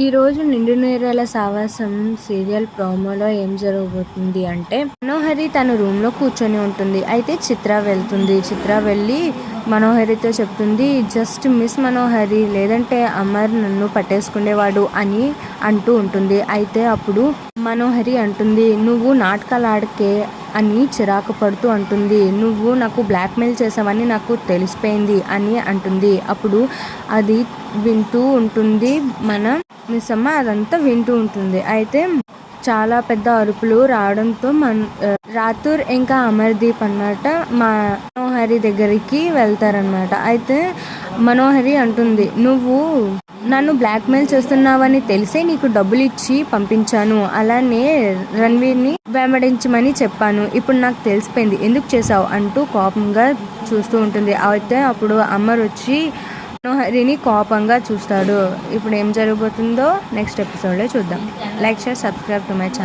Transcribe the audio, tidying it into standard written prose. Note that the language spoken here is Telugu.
ఈరోజు 'నిండు నూరేళ్ల సావాసం' సీరియల్ ప్రోమోలో ఏం జరగబోతుంది అంటే, మనోహరి తన రూమ్లో కూర్చొని ఉంటుంది. అయితే చిత్ర వెళ్తుంది. చిత్ర వెళ్ళి మనోహరితో చెప్తుంది, జస్ట్ మిస్ మనోహరి, లేదంటే అమర్ నన్ను పట్టేసుకునేవాడు అని అంటూ ఉంటుంది. అయితే అప్పుడు మనోహరి అంటుంది, నువ్వు నాటకాలు ఆడకే అని చిరాకు పడుతూ అంటుంది. నువ్వు నాకు బ్లాక్మెయిల్ చేసావని నాకు తెలిసిపోయింది అని అంటుంది. అప్పుడు అది వింటూ ఉంటుంది మన మిస్సమ్మ, అదంతా వింటూ ఉంటుంది. అయితే చాలా పెద్ద అరుపులు రావడంతో రాథోర్ ఇంకా అమర్దీప్ అన్నమాట మనోహరి దగ్గరికి వెళ్తారనమాట. అయితే మనోహరి అంటుంది, నువ్వు నన్ను బ్లాక్మెయిల్ చేస్తున్నావని తెలిసే నీకు డబ్బులు ఇచ్చి పంపించాను, అలానే రణ్వీర్ని వెంబడించమని చెప్పాను. ఇప్పుడు నాకు తెలిసిపోయింది ఎందుకు చేసావు అంటూ కోపంగా చూస్తూ ఉంటుంది. అయితే అప్పుడు అమర్ వచ్చి మనోహరిని కోపంగా చూస్తాడు. ఇప్పుడు ఏం జరగబోతుందో నెక్స్ట్ ఎపిసోడ్లో చూద్దాం. Like, share, subscribe to my channel.